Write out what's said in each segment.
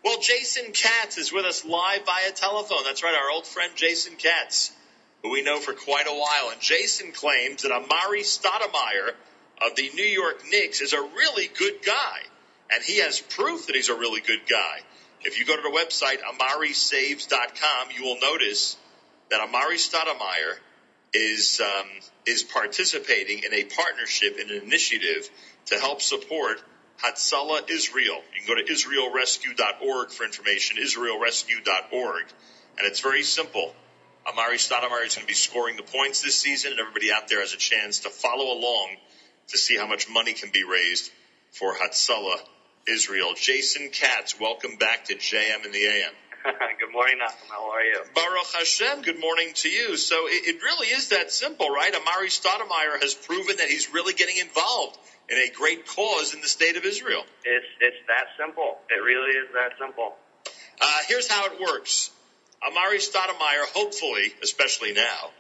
Well, Jason Katz is with us live via telephone. That's right, our old friend Jason Katz, who we know for quite a while. And Jason claims that Amar'e Stoudemire of the New York Knicks is a really good guy. And he has proof that he's a really good guy. If you go to the website, Amar'eSaves.com, you will notice that Amar'e Stoudemire is participating in a partnership, in an initiative to help support Hatzalah Israel. You can go to IsraelRescue.org for information, IsraelRescue.org. And it's very simple. Amar'e Stoudemire is going to be scoring the points this season, and everybody out there has a chance to follow along to see how much money can be raised for Hatzalah Israel. Jason Katz, welcome back to JM in the AM. Good morning, Nachum. How are you? Baruch Hashem, good morning to you. So it really is that simple, right? Amar'e Stoudemire has proven that he's really getting involved in a great cause in the state of Israel. It's that simple. It really is that simple. Here's how it works. Amar'e Stoudemire, hopefully, especially now,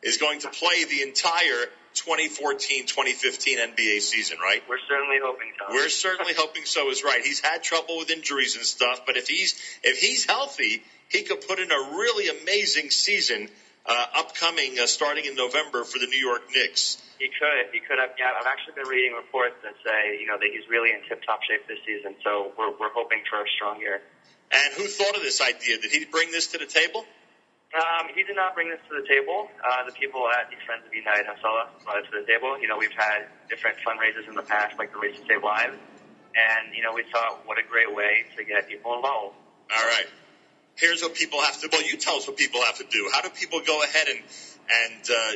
is going to play the entire 2014-2015 NBA season, right? We're certainly hoping so. We're certainly hoping so is right. He's had trouble with injuries and stuff, but if he's healthy, he could put in a really amazing season upcoming, starting in November for the New York Knicks. He could have. Yeah, I've actually been reading reports that say, that he's really in tip-top shape this season. So we're hoping for a strong year. And who thought of this idea? Did he bring this to the table? He did not bring this to the table. The people at the Friends of United Hatzalah brought it to the table. We've had different fundraisers in the past, like the Race to Save Lives, and we thought, what a great way to get people involved. All right. Here's what people have to. Well, you tell us what people have to do. How do people go ahead and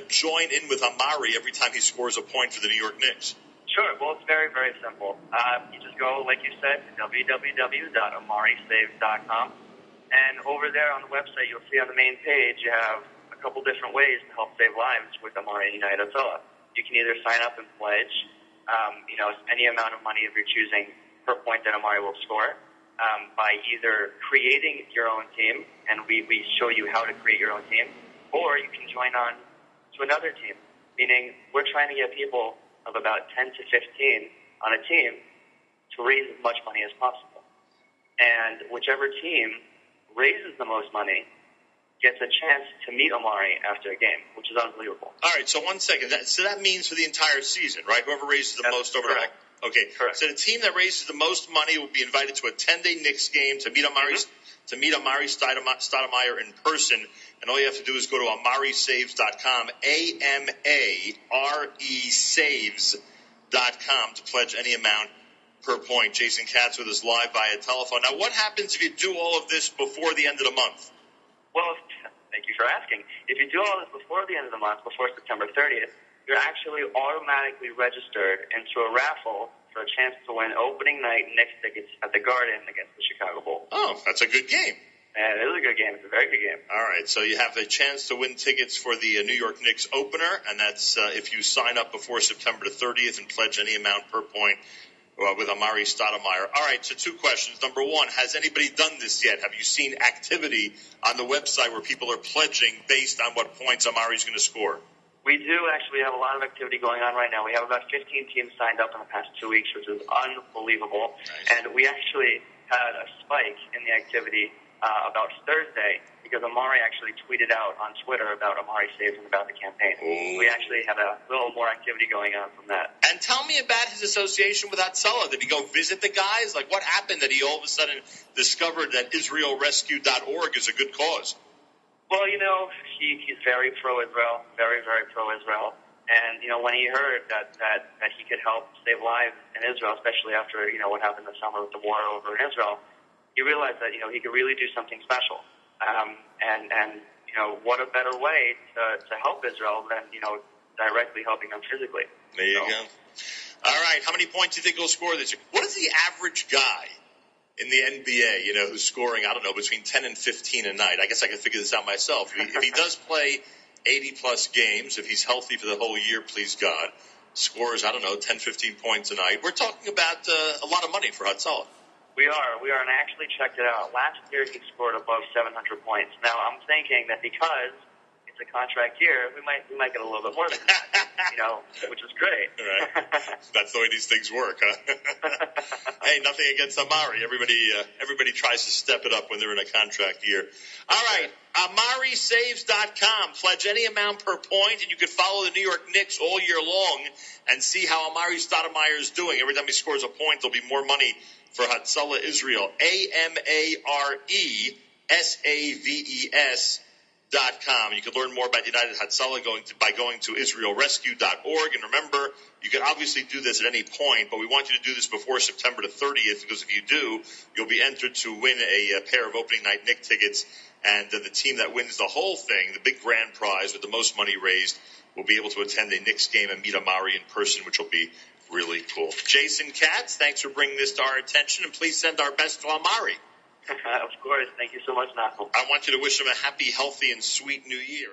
join in with Amar'e every time he scores a point for the New York Knicks? Sure. Well, it's very, very simple. You just go, like you said, to www.amaresaves.com. And over there on the website, you'll see on the main page, you have a couple different ways to help save lives with Amar'e United Hatzalah. You can either sign up and pledge, any amount of money if you're choosing per point that Amar'e will score, by either creating your own team, and we show you how to create your own team, or you can join on to another team, meaning we're trying to get people of about 10 to 15 on a team to raise as much money as possible. And whichever team raises the most money gets a chance to meet Amar'e after a game, which is unbelievable. All right, so 1 second. So that means for the entire season, right? Whoever raises the most over correct. Okay, correct. So the team that raises the most money will be invited to a 10-day Knicks game to meet Amar'e Stoudemire in person, and all you have to do is go to Amar'eSaves.com, AMARE Saves.com to pledge any amount per point. Jason Katz with us live via telephone. Now, what happens if you do all of this before the end of the month? Well, thank you for asking. If you do all this before the end of the month, before September 30th, you're actually automatically registered into a raffle for a chance to win opening night Knicks tickets at the Garden against the Chicago Bulls. Oh, that's a good game. And it is a good game. It's a very good game. All right, so you have a chance to win tickets for the New York Knicks opener, and that's if you sign up before September 30th and pledge any amount per point with Amar'e Stoudemire. All right, so two questions. Number one, has anybody done this yet? Have you seen activity on the website where people are pledging based on what points Amar'e's going to score? We do actually have a lot of activity going on right now. We have about 15 teams signed up in the past 2 weeks, which is unbelievable. Nice. And we actually had a spike in the activity about Thursday because Amar'e actually tweeted out on Twitter about Amar'e Saves and about the campaign. Ooh. We actually had a little more activity going on from that. And tell me about his association with Hatzalah. Did he go visit the guys? Like, what happened that he all of a sudden discovered that IsraelRescue.org is a good cause? Well, he's very pro-Israel, very, very pro-Israel. And, when he heard that he could help save lives in Israel, especially after, what happened this summer with the war over in Israel, he realized that, he could really do something special. And what a better way to help Israel than, directly helping them physically. There you go. All right. How many points do you think he'll score this year? What is the average guy in the NBA, who's scoring, I don't know, between 10 and 15 a night? I guess I can figure this out myself. If he does play 80-plus games, if he's healthy for the whole year, please God, scores, 10, 15 points a night, we're talking about a lot of money for Hatzalah. We are, and I actually checked it out. Last year he scored above 700 points. Now, I'm thinking that because it's it's a contract year, we might get a little bit more than that, which is great. Right. That's the way these things work, huh? Hey, nothing against Amar'e. Everybody tries to step it up when they're in a contract year. All right, Amar'eSaves.com. Pledge any amount per point, and you can follow the New York Knicks all year long and see how Amar'e Stoudemire is doing. Every time he scores a point, there'll be more money for Hatzalah Israel. Amar'eSaves.com. You can learn more about United Hatzalah by going to IsraelRescue.org. And remember, you can obviously do this at any point, but we want you to do this before September the 30th, because if you do, you'll be entered to win a pair of opening night Knick tickets. And the team that wins the whole thing, the big grand prize with the most money raised, will be able to attend a Knicks game and meet Amar'e in person, which will be really cool. Jason Katz, thanks for bringing this to our attention, and please send our best to Amar'e. Of course. Thank you so much, Nachum. I want you to wish him a happy, healthy, and sweet new year.